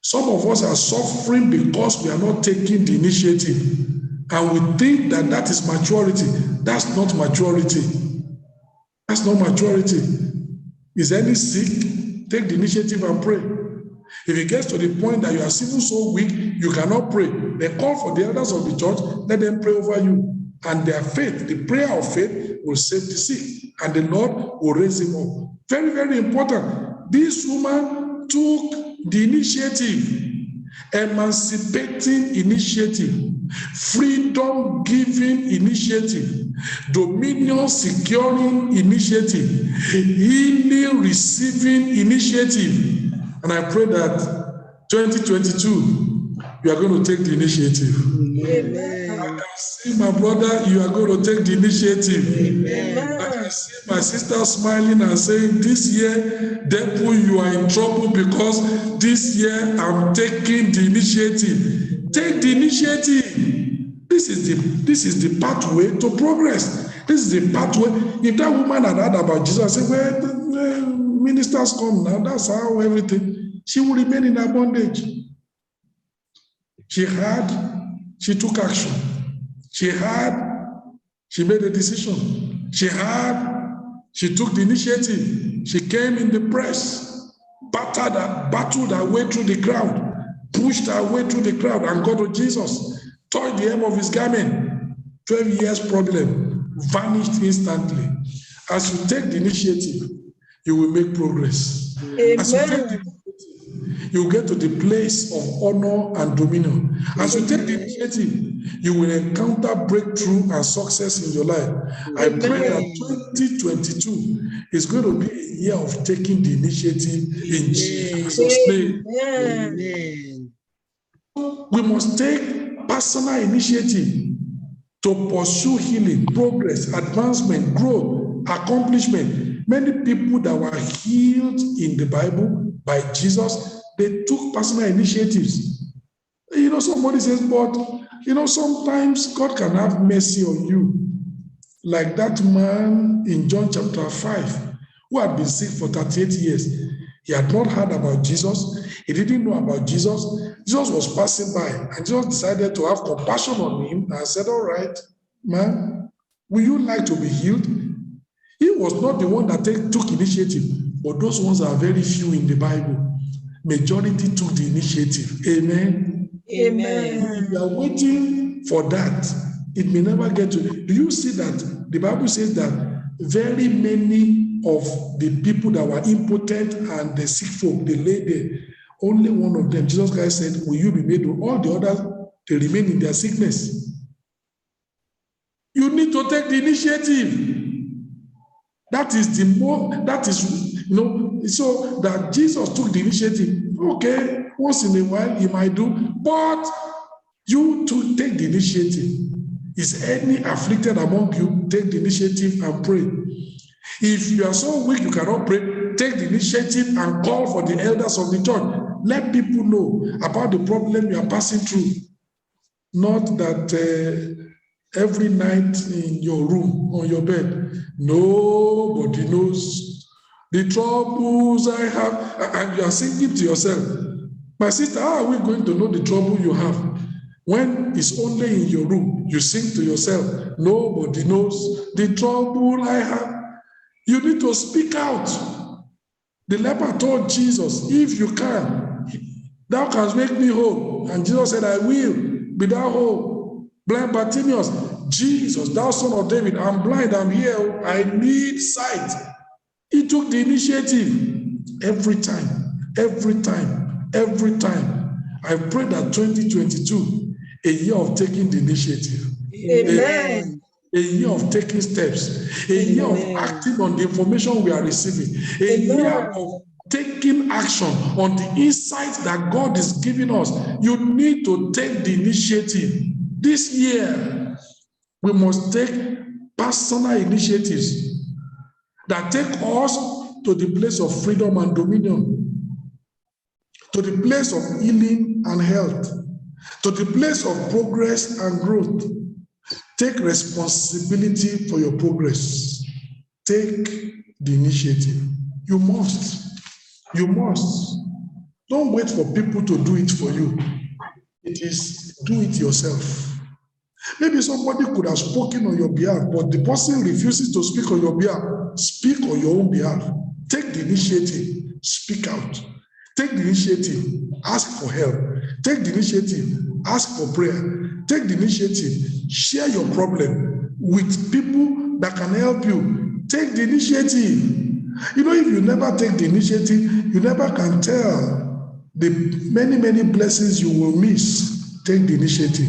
Some of us are suffering because we are not taking the initiative. And we think that that is maturity. That's not maturity. That's not maturity. Is any sick? Take the initiative and pray. If it gets to the point that you are even so weak, you cannot pray, then call for the elders of the church, let them pray over you. And their faith, the prayer of faith, will save the sick, and the Lord will raise him up. Very, very important. This woman took the initiative, emancipating initiative, freedom-giving initiative, dominion-securing initiative, healing receiving initiative. And I pray that 2022, you are going to take the initiative. Amen. I can see my brother, you are going to take the initiative. Amen. I can see my sister smiling and saying, this year, devil, you are in trouble because this year I'm taking the initiative. Take the initiative. This is the pathway to progress. This is the pathway. If that woman had heard about Jesus and said, well, ministers come now, that's how everything, she will remain in her bondage. She took action. She made a decision. She took the initiative. She came in the press, battled her way through the crowd, pushed her way through the crowd and got to Jesus, touched the hem of his garment. 12 years problem vanished instantly. As you take the initiative, you will make progress. Amen. As you take the initiative, you get to the place of honor and dominion. As you take the initiative, you will encounter breakthrough and success in your life. I pray that 2022 is going to be a year of taking the initiative in Jesus' name. Amen. We must take personal initiative to pursue healing, progress, advancement, growth, accomplishment. Many people that were healed in the Bible by Jesus, they took personal initiatives. Somebody says, but, sometimes God can have mercy on you. Like that man in John chapter 5, who had been sick for 38 years. He had not heard about Jesus. He didn't know about Jesus. Jesus was passing by, and Jesus decided to have compassion on him and said, all right, man, will you like to be healed? He was not the one that took initiative, but those ones are very few in the Bible. Majority took the initiative. Amen. Amen. If you are waiting for that, it may never get to. Do you see that the Bible says that very many of the people that were impotent and the sick folk, they lay there. Only one of them, Jesus Christ said, will you be made whole? All the others, they remain in their sickness. You need to take the initiative. That is so that Jesus took the initiative. Okay, once in a while he might do, but you to take the initiative. Is any afflicted among you, take the initiative and pray. If you are so weak you cannot pray, take the initiative and call for the elders of the church. Let people know about the problem you are passing through. Not that every night in your room, on your bed, nobody knows the troubles I have, and you are thinking to yourself, my sister, how are we going to know the trouble you have? When it's only in your room, you sing to yourself, nobody knows the trouble I have. You need to speak out. The leper told Jesus, if you can, thou canst make me whole. And Jesus said, I will be thou whole. Blind Bartimaeus, Jesus, thou son of David, I'm blind, I'm here, I need sight. He took the initiative every time. I pray that 2022, a year of taking the initiative. Amen. A year of taking steps, a year of acting on the information we are receiving, a year of taking action on the insights that God is giving us. You need to take the initiative. This year, we must take personal initiatives that take us to the place of freedom and dominion, to the place of healing and health, to the place of progress and growth. Take responsibility for your progress. Take the initiative. You must. Don't wait for people to do it for you. It is do it yourself. Maybe somebody could have spoken on your behalf, but the person refuses to speak on your behalf. Speak on your own behalf. Take the initiative. Speak out. Take the initiative. Ask for help. Take the initiative. Ask for prayer. Take the initiative. Share your problem with people that can help you. Take the initiative. You know, if you never take the initiative, you never can tell the many, many blessings you will miss. Take the initiative.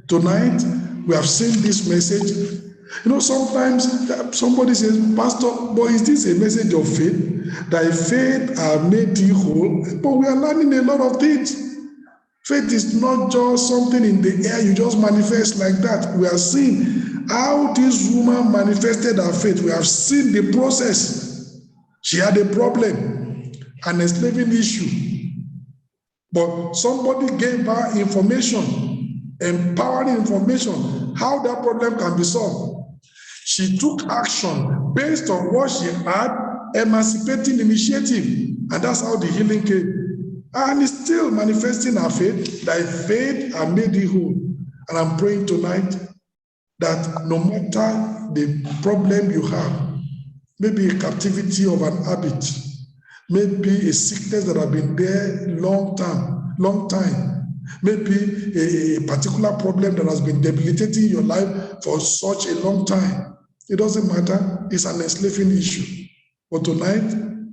Tonight, we have seen this message. You know, sometimes somebody says, Pastor, but is this a message of faith? Thy faith made thee whole. But we are learning a lot of things. Faith is not just something in the air you just manifest like that. We are seeing how this woman manifested her faith. We have seen the process. She had a problem, an enslaving issue. But somebody gave her information, empowering information, how that problem can be solved. She took action based on what she had, emancipating initiative. And that's how the healing came. And it's still manifesting her faith. Thy faith has made thee whole. And I'm praying tonight that no matter the problem you have, maybe a captivity of an habit, maybe a sickness that has been there long time, maybe a particular problem that has been debilitating your life for such a long time. It doesn't matter. It's an enslaving issue. But tonight,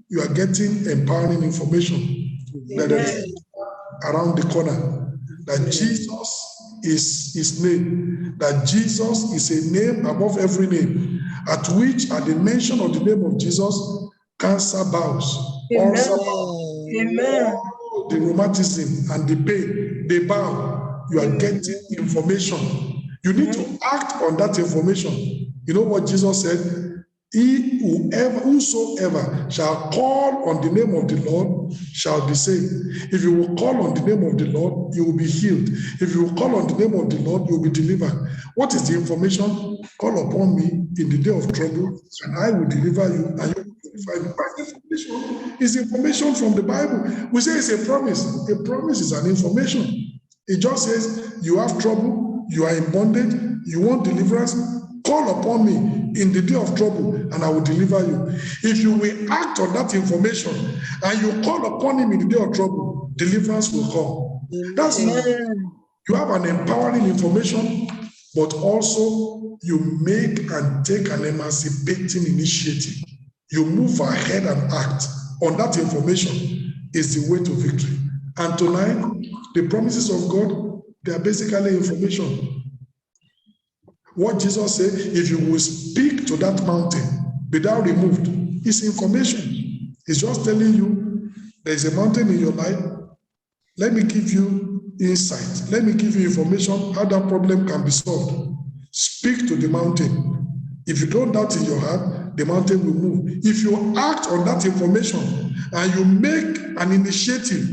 you are getting empowering information that is around the corner, that Jesus is his name, that Jesus is a name above every name, at which, at the mention of the name of Jesus, cancer bows, ulcer bows, the rheumatism and the pain, they bow. You are getting information. You need to act on that information. You know what Jesus said? Whosoever shall call on the name of the Lord shall be saved. If you will call on the name of the Lord, you will be healed. If you will call on the name of the Lord, you will be delivered. What is the information? Call upon me in the day of trouble, and I will deliver you, and you will find me. Information is information from the Bible. We say it's a promise. A promise is an information. It just says you have trouble, you are in bondage, you want deliverance. Call upon me in the day of trouble, and I will deliver you. If you will act on that information and you call upon him in the day of trouble, deliverance will come. That's it. You have an empowering information, but also you make and take an emancipating initiative. You move ahead and act on that information is the way to victory. And tonight, the promises of God, they are basically information. What Jesus said, if you will speak to that mountain without removed, it's information. It's just telling you there's a mountain in your life. Let me give you insight. Let me give you information how that problem can be solved. Speak to the mountain. If you don't doubt in your heart, the mountain will move. If you act on that information and you make an initiative,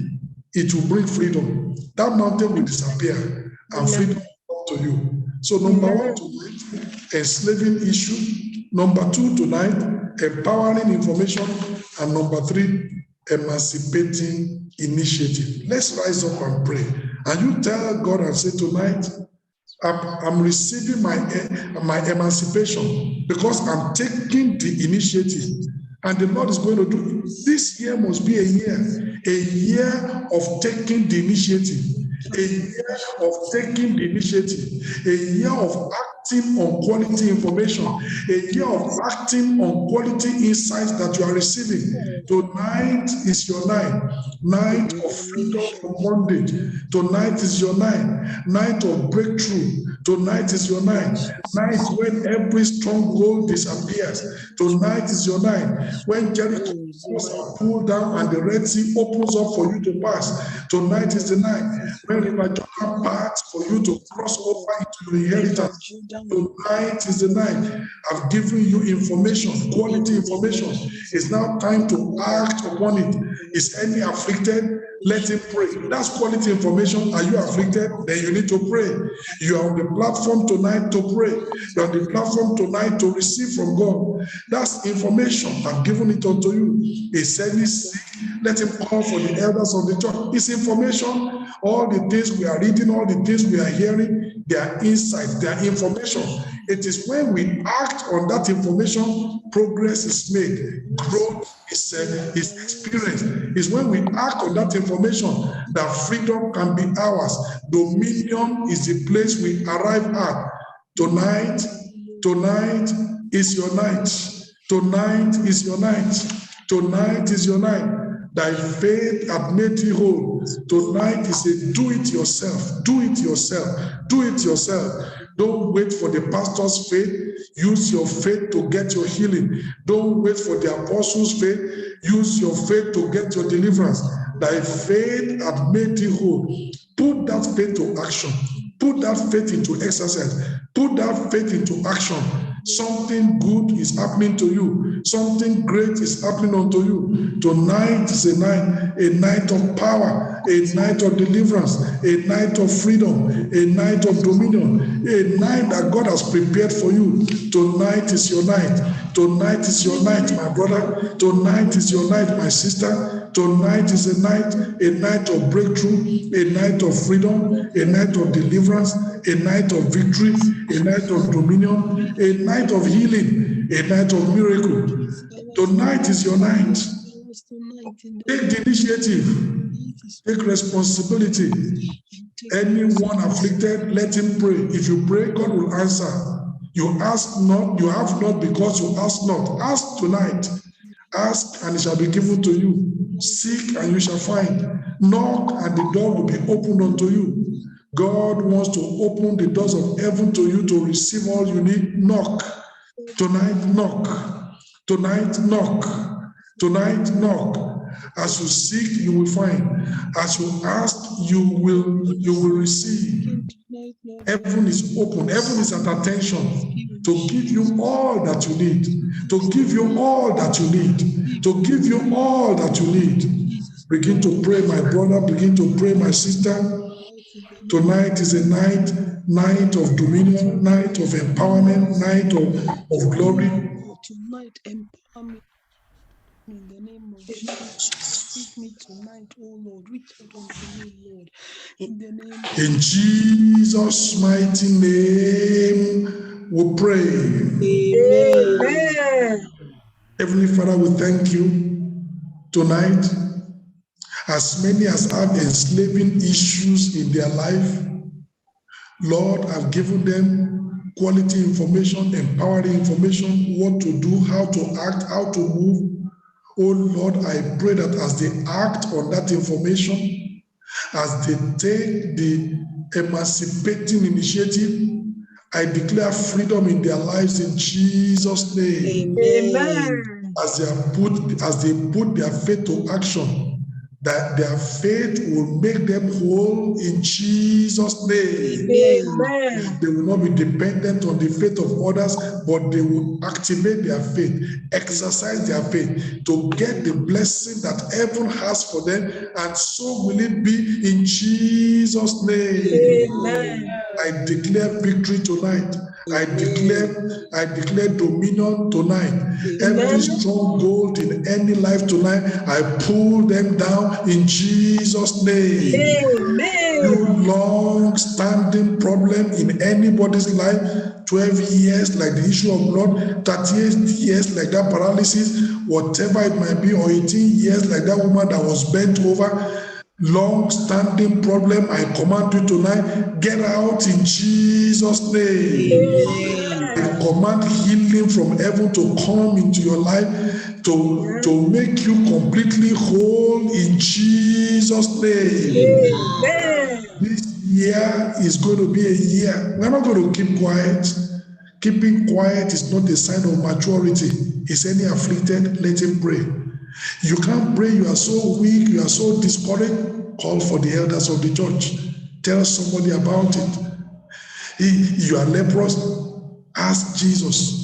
it will bring freedom. That mountain will disappear and freedom will come to you. So number one tonight, enslaving issue. Number two tonight, empowering information. And number three, emancipating initiative. Let's rise up and pray. And you tell God and say tonight, I'm receiving my emancipation because I'm taking the initiative. And the Lord is going to do it. This year must be a year of taking the initiative. A year of taking the initiative, a year of acting on quality information, a year of acting on quality insights that you are receiving. Tonight is your night of freedom from bondage. Tonight is your night of breakthrough. Tonight is your night when every stronghold disappears. Tonight is your night when Jericho are pulled down and the Red Sea opens up for you to pass. Tonight is the night when River Jordan parts for you to cross over into your inheritance. Tonight is the night. I've given you information, quality information. It's now time to act upon it. Is any afflicted? Let him pray. That's quality information. Are you afflicted? Then you need to pray. You are on the platform tonight to pray. You're on the platform tonight to receive from God. That's information. I've given it unto you. Is any sick? Let him call for the elders of the church. It's information. All the things we are reading, all the things we are hearing, they are insights, they are information. It is when we act on that information, progress is made, growth is experienced. It's when we act on that information that freedom can be ours. Dominion is the place we arrive at. Tonight is your night. Tonight is your night. Tonight is your night. Thy faith hath made thee whole. Tonight is a do it yourself. Do it yourself. Do it yourself. Don't wait for the pastor's faith. Use your faith to get your healing. Don't wait for the apostles' faith. Use your faith to get your deliverance. Thy faith hath made thee whole. Put that faith to action. Put that faith into exercise. Put that faith into action. Something good is happening to you. Something great is happening unto you. Tonight is a night of power, a night of deliverance, a night of freedom, a night of dominion, a night that God has prepared for you. Tonight is your night. Tonight is your night, my brother. Tonight is your night, my sister. Tonight is a night of breakthrough, a night of freedom, a night of deliverance, a night of victory, a night of dominion, a night of healing, a night of miracle. Tonight is your night. Take the initiative. Take responsibility. Anyone afflicted, let him pray. If you pray, God will answer. You ask not, you have not because you ask not. Ask tonight. Ask and it shall be given to you. Seek and you shall find. Knock and the door will be opened unto you. God wants to open the doors of heaven to you to receive all you need. Knock. Tonight, knock. Tonight, knock. Tonight, knock. As you seek, you will find. As you ask, you will receive. Heaven is open. Heaven is at attention to give you all that you need. To give you all that you need. To give you all that you need. Begin to pray, my brother. Begin to pray, my sister. Tonight is a night of dominion, night of empowerment, night of glory. Tonight, empower me in the name of Jesus. Speak me tonight, oh Lord. Reach out unto me, Lord. In the name of In Jesus' mighty name, we pray. Amen. Heavenly Father, we thank you tonight. As many as have enslaving issues in their life, Lord, I've given them quality information, empowering information, what to do, how to act, how to move. Oh Lord, I pray that as they act on that information, as they take the emancipating initiative, I declare freedom in their lives in Jesus' name. Amen. As they put their faith to action, that their faith will make them whole in Jesus' name. Amen. They will not be dependent on the faith of others, but they will activate their faith, exercise their faith to get the blessing that heaven has for them, and so will it be in Jesus' name. Amen. I declare victory tonight. I declare dominion tonight. Every stronghold in any life tonight, I pull them down in Jesus' name. Amen. You long-standing problem in anybody's life, 12 years like the issue of blood, 38 years like that paralysis, whatever it might be, or 18 years like that woman that was bent over, long-standing problem, I command you tonight, get out in Jesus' name. I command healing from heaven to come into your life, to make you completely whole in Jesus' name. Amen. This year is going to be a year. We're not going to keep quiet. Keeping quiet is not a sign of maturity. Is any afflicted? Let him pray. You can't pray, you are so weak, you are so discouraged. Call for the elders of the church. Tell somebody about it. You are leprous, ask Jesus.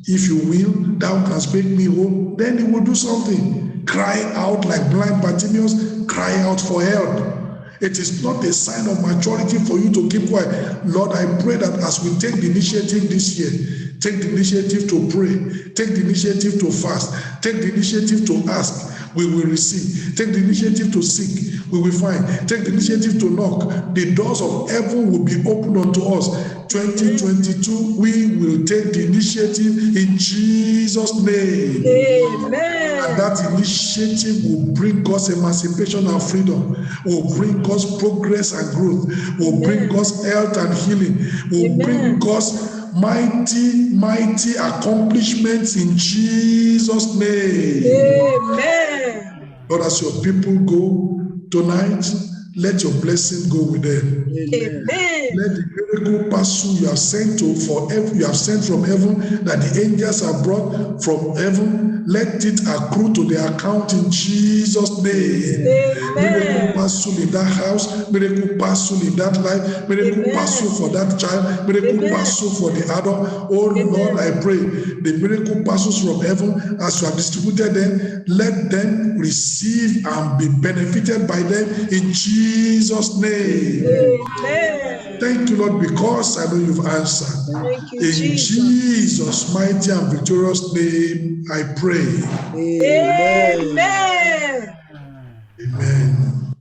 If you will, thou canst make me whole. Then he will do something. Cry out like blind Bartimaeus, cry out for help. It is not a sign of maturity for you to keep quiet. Lord, I pray that as we take the initiative this year, take the initiative to pray, take the initiative to fast, take the initiative to ask, we will receive. Take the initiative to seek, we will find. Take the initiative to knock. The doors of heaven will be opened unto us. 2022, we will take the initiative in Jesus' name. Amen. And that initiative will bring us emancipation and freedom, will bring us progress and growth, will bring us health and healing, will bring us mighty accomplishments in Jesus' name. Amen. Lord, as your people go tonight, let your blessing go with them. Amen. Let the miracle parcel you have sent from heaven, that the angels have brought from heaven, let it accrue to their account in Jesus' name. Miracle Amen. parcel in that house, miracle parcel in that life, miracle Amen. parcel for that child, miracle Amen. parcel for the adult. Oh Lord, I pray the miracle parcels from heaven, as you have distributed them, let them receive and be benefited by them in Jesus' name. Amen. Thank you, Lord, because I know you've answered. Thank you, In Jesus. Jesus' mighty and victorious name, I pray. Amen. Amen. Amen.